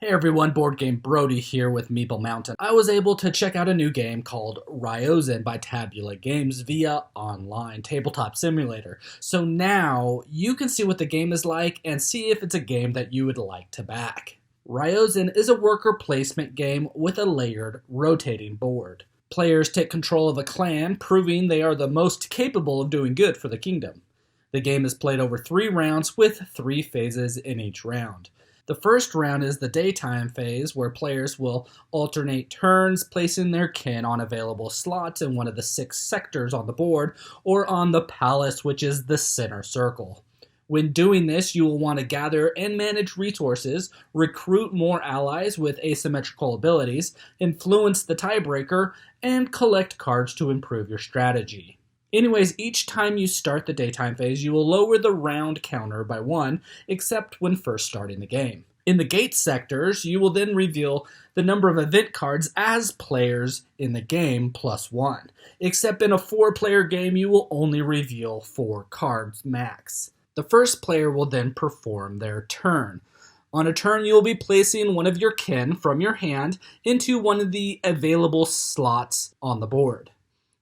Hey everyone, Board Game Brody here with Meeple Mountain. I was able to check out a new game called Ryozen by Tabula Games via online tabletop simulator. So now you can see what the game is like and see if it's a game that you would like to back. Ryozen is a worker placement game with a layered, rotating board. Players take control of a clan, proving they are the most capable of doing good for the kingdom. The game is played over 3 rounds with 3 phases in each round. The first round is the daytime phase, where players will alternate turns, placing their kin on available slots in one of the 6 sectors on the board, or on the palace, which is the center circle. When doing this, you will want to gather and manage resources, recruit more allies with asymmetrical abilities, influence the tiebreaker, and collect cards to improve your strategy. Anyways, each time you start the daytime phase, you will lower the round counter by 1, except when first starting the game. In the gate sectors, you will then reveal the number of event cards as players in the game plus 1. Except in a 4-player game, you will only reveal 4 cards max. The first player will then perform their turn. On a turn, you will be placing one of your kin from your hand into one of the available slots on the board.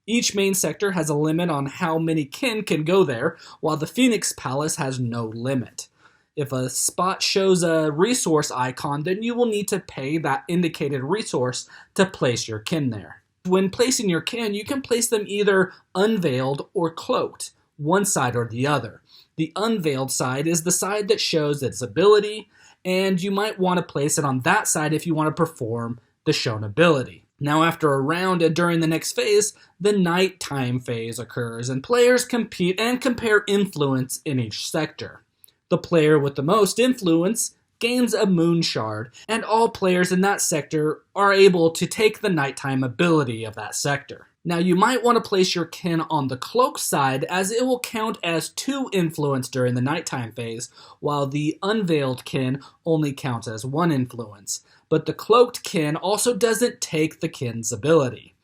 Each main sector has a limit on how many kin can go there, while the Phoenix Palace has no limit. If a spot shows a resource icon, then you will need to pay that indicated resource to place your kin there. When placing your kin, you can place them either unveiled or cloaked, one side or the other. The unveiled side is the side that shows its ability, and you might want to place it on that side if you want to perform the shown ability. Now after a round and during the next phase, the nighttime phase occurs, and players compete and compare influence in each sector. The player with the most influence gains a moon shard, and all players in that sector are able to take the nighttime ability of that sector. Now you might want to place your kin on the cloak side, as it will count as 2 influence during the nighttime phase, while the unveiled kin only counts as 1 influence. But the cloaked kin also doesn't take the kin's ability.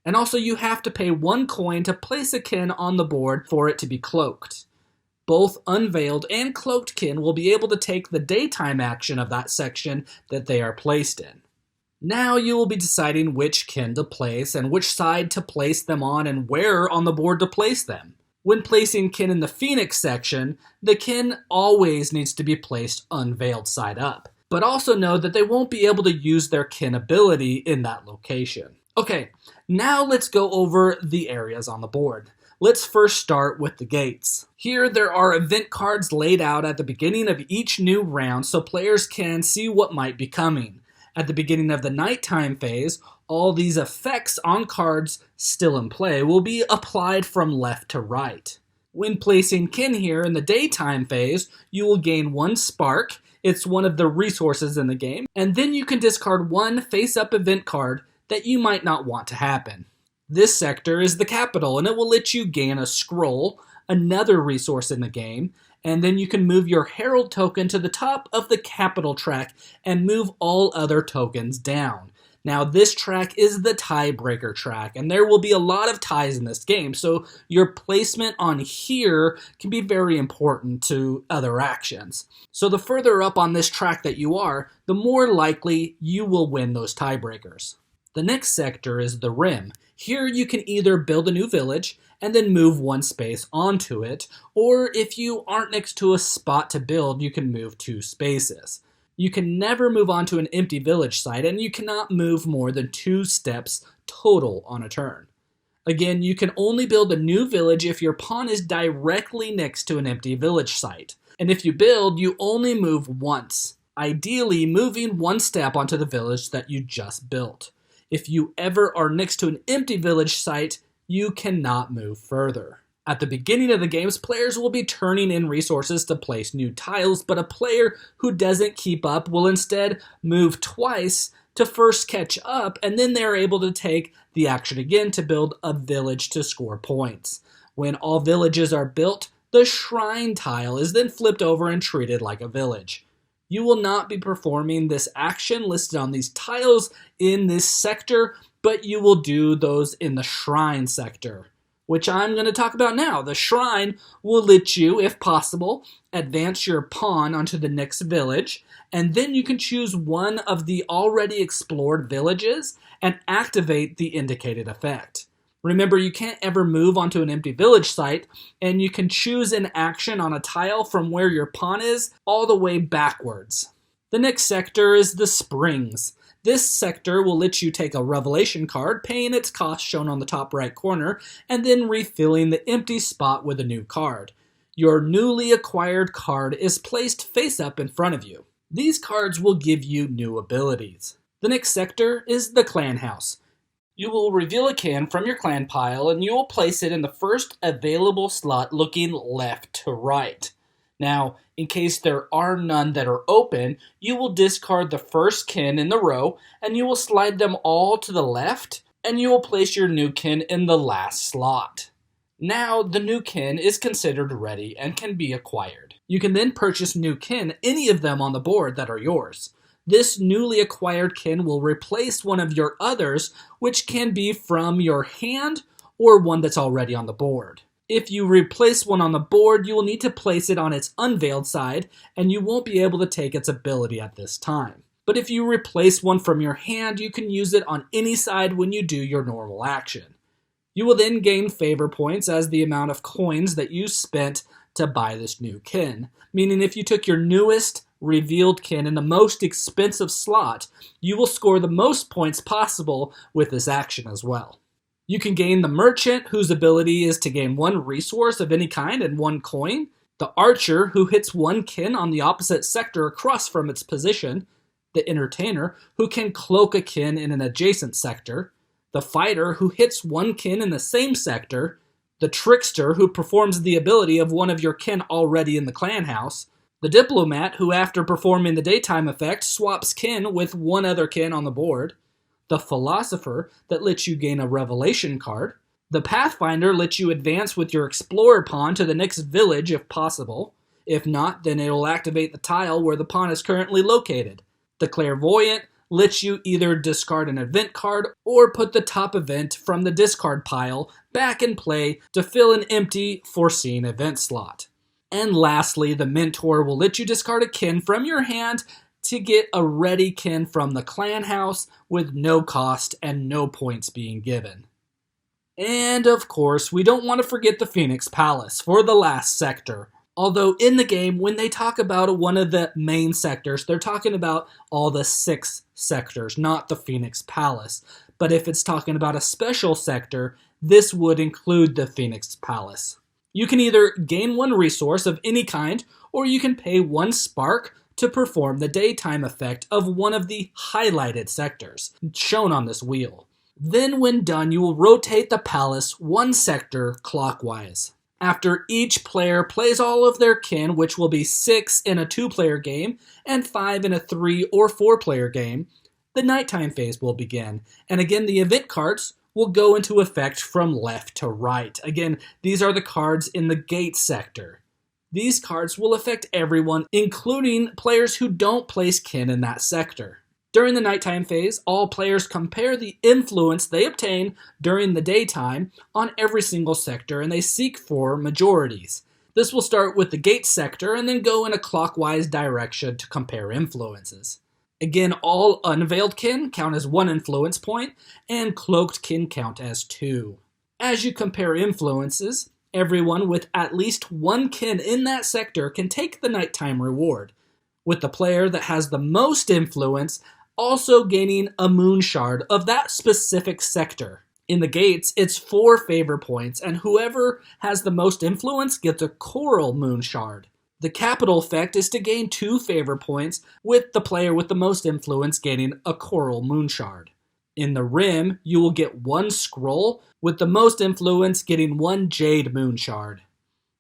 And also you have to pay 1 coin to place a kin on the board for it to be cloaked. Both unveiled and cloaked kin will be able to take the daytime action of that section that they are placed in. Now you will be deciding which kin to place and which side to place them on and where on the board to place them. When placing kin in the Phoenix section, the kin always needs to be placed unveiled side up. But also know that they won't be able to use their kin ability in that location. Okay, now let's go over the areas on the board. Let's first start with the gates. Here there are event cards laid out at the beginning of each new round so players can see what might be coming. At the beginning of the nighttime phase, all these effects on cards still in play will be applied from left to right. When placing kin here in the daytime phase, you will gain 1 spark. It's one of the resources in the game, and then you can discard 1 face-up event card that you might not want to happen. This sector is the capital, and it will let you gain a scroll, another resource in the game, and then you can move your herald token to the top of the capital track and move all other tokens down. Now this track is the Tiebreaker Track, and there will be a lot of ties in this game, so your placement on here can be very important to other actions. So the further up on this track that you are, the more likely you will win those tiebreakers. The next sector is the Rim. Here you can either build a new village and then move 1 space onto it, or if you aren't next to a spot to build, you can move 2 spaces. You can never move onto an empty village site, and you cannot move more than 2 steps total on a turn. Again, you can only build a new village if your pawn is directly next to an empty village site. And if you build, you only move once, ideally moving 1 step onto the village that you just built. If you ever are next to an empty village site, you cannot move further. At the beginning of the games, players will be turning in resources to place new tiles, but a player who doesn't keep up will instead move twice to first catch up, and then they're able to take the action again to build a village to score points. When all villages are built, the shrine tile is then flipped over and treated like a village. You will not be performing this action listed on these tiles in this sector, but you will do those in the shrine sector. which I'm going to talk about now. The Shrine will let you, if possible, advance your pawn onto the next village, and then you can choose one of the already explored villages and activate the indicated effect. Remember, you can't ever move onto an empty village site, and you can choose an action on a tile from where your pawn is all the way backwards. The next sector is the Springs. This sector will let you take a revelation card, paying its cost shown on the top right corner, and then refilling the empty spot with a new card. Your newly acquired card is placed face up in front of you. These cards will give you new abilities. The next sector is the Clan House. You will reveal a can from your clan pile, and you will place it in the first available slot looking left to right. Now, in case there are none that are open, you will discard the first kin in the row, and you will slide them all to the left, and you will place your new kin in the last slot. Now, the new kin is considered ready and can be acquired. You can then purchase new kin, any of them on the board that are yours. This newly acquired kin will replace one of your others, which can be from your hand or one that's already on the board. If you replace one on the board, you will need to place it on its unveiled side, and you won't be able to take its ability at this time. But if you replace one from your hand, you can use it on any side when you do your normal action. You will then gain favor points as the amount of coins that you spent to buy this new kin, meaning if you took your newest revealed kin in the most expensive slot, you will score the most points possible with this action as well. You can gain the Merchant, whose ability is to gain one resource of any kind and one coin, the Archer, who hits one kin on the opposite sector across from its position, the Entertainer, who can cloak a kin in an adjacent sector, the Fighter, who hits one kin in the same sector, the Trickster, who performs the ability of one of your kin already in the clan house, the Diplomat, who after performing the daytime effect swaps kin with one other kin on the board, the Philosopher, that lets you gain a revelation card, the Pathfinder lets you advance with your Explorer pawn to the next village if possible. If not, then it will activate the tile where the pawn is currently located. The Clairvoyant lets you either discard an event card or put the top event from the discard pile back in play to fill an empty foreseen event slot. And lastly, the Mentor will let you discard a kin from your hand to get a ready kin from the clan house with no cost and no points being given. And of course, we don't want to forget the Phoenix Palace for the last sector. Although in the game, when they talk about one of the main sectors, they're talking about all the 6 sectors, not the Phoenix Palace. But if it's talking about a special sector, this would include the Phoenix Palace. You can either gain one resource of any kind, or you can pay 1 spark to perform the daytime effect of one of the highlighted sectors, shown on this wheel. Then when done, you will rotate the palace 1 sector clockwise. After each player plays all of their kin, which will be 6 in a 2-player game and 5 in a 3 or 4-player game, the nighttime phase will begin. And again, the event cards will go into effect from left to right. Again, these are the cards in the gate sector. These cards will affect everyone, including players who don't place kin in that sector. During the nighttime phase, all players compare the influence they obtain during the daytime on every single sector, and they seek for majorities. This will start with the gate sector and then go in a clockwise direction to compare influences. Again, all unveiled kin count as 1 influence point, and cloaked kin count as 2. As you compare influences, everyone with at least 1 kin in that sector can take the nighttime reward, with the player that has the most influence also gaining a moon shard of that specific sector. In the gates, it's 4 favor points, and whoever has the most influence gets a coral moon shard. The capital effect is to gain 2 favor points, with the player with the most influence gaining a coral moon shard. In the rim, you will get 1 scroll, with the most influence getting 1 jade moon shard.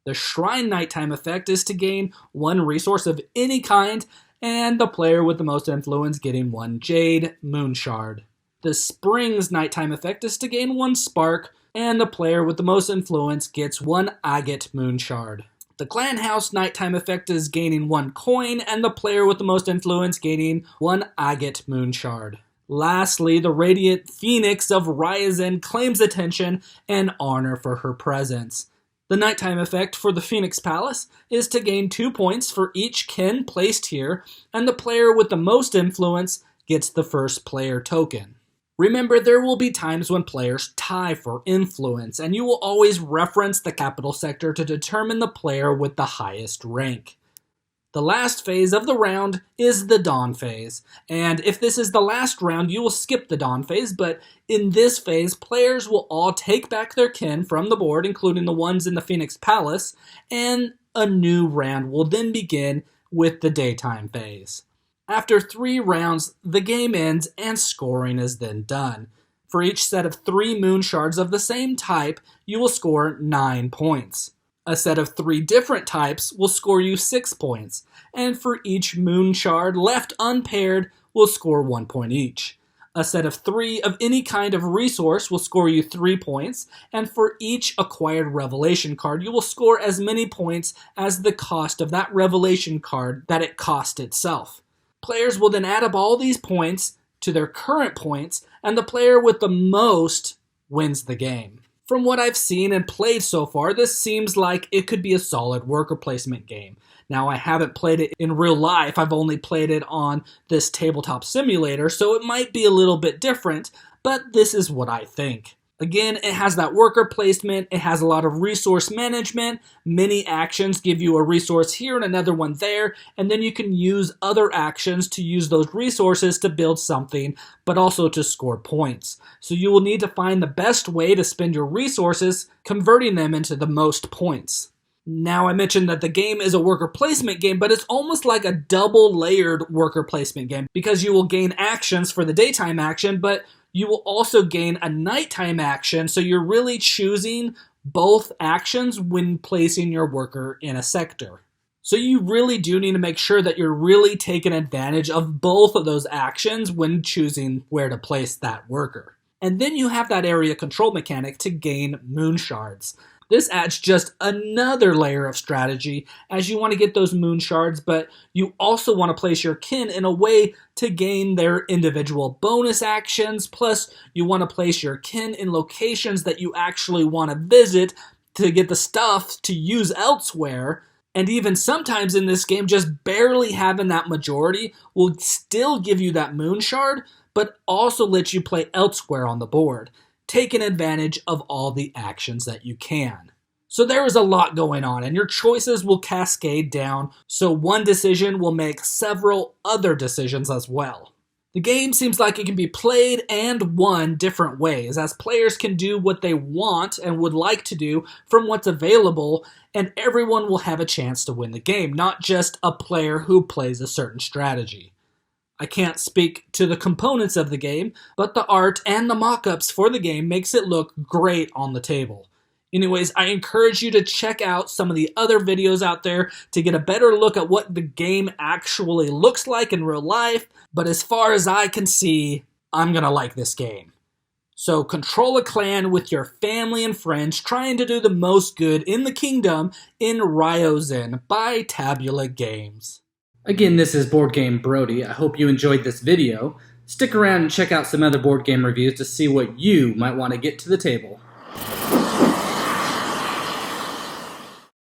The shrine nighttime effect is to gain 1 resource of any kind, and the player with the most influence getting 1 jade moon shard. The springs nighttime effect is to gain 1 spark, and the player with the most influence gets 1 agate moon shard. The clan house nighttime effect is gaining 1 coin, and the player with the most influence gaining 1 agate moon shard. Lastly, the radiant phoenix of Ryozen claims attention and honor for her presence. The nighttime effect for the Phoenix Palace is to gain 2 points for each kin placed here, and the player with the most influence gets the first player token. Remember, there will be times when players tie for influence, and you will always reference the capital sector to determine the player with the highest rank. The last phase of the round is the dawn phase, and if this is the last round, you will skip the dawn phase, but in this phase, players will all take back their kin from the board, including the ones in the Phoenix Palace, and a new round will then begin with the daytime phase. After 3 rounds, the game ends and scoring is then done. For each set of 3 moon shards of the same type, you will score 9 points. A set of 3 different types will score you 6 points, and for each moon shard left unpaired will score 1 point each. A set of 3 of any kind of resource will score you 3 points, and for each acquired revelation card you will score as many points as the cost of that revelation card that it cost itself. Players will then add up all these points to their current points, and the player with the most wins the game. From what I've seen and played so far, this seems like it could be a solid worker placement game. Now, I haven't played it in real life, I've only played it on this tabletop simulator, so it might be a little bit different, but this is what I think. Again, it has that worker placement, it has a lot of resource management, many actions give you a resource here and another one there, and then you can use other actions to use those resources to build something, but also to score points. So you will need to find the best way to spend your resources, converting them into the most points. Now, I mentioned that the game is a worker placement game, but it's almost like a double-layered worker placement game, because you will gain actions for the daytime action, but you will also gain a nighttime action, so you're really choosing both actions when placing your worker in a sector. So you really do need to make sure that you're really taking advantage of both of those actions when choosing where to place that worker. And then you have that area control mechanic to gain moon shards. This adds just another layer of strategy as you want to get those moon shards, but you also want to place your kin in a way to gain their individual bonus actions, plus you want to place your kin in locations that you actually want to visit to get the stuff to use elsewhere. And even sometimes in this game, just barely having that majority will still give you that moon shard, but also let you play elsewhere on the board, taking advantage of all the actions that you can. So there is a lot going on, and your choices will cascade down, so one decision will make several other decisions as well. The game seems like it can be played and won different ways, as players can do what they want and would like to do from what's available, and everyone will have a chance to win the game, not just a player who plays a certain strategy. I can't speak to the components of the game, but the art and the mock-ups for the game makes it look great on the table. Anyways, I encourage you to check out some of the other videos out there to get a better look at what the game actually looks like in real life, but as far as I can see, I'm gonna like this game. So control a clan with your family and friends trying to do the most good in the kingdom in Ryozen by Tabula Games. Again, this is Boardgame Brody. I hope you enjoyed this video. Stick around and check out some other board game reviews to see what you might want to get to the table.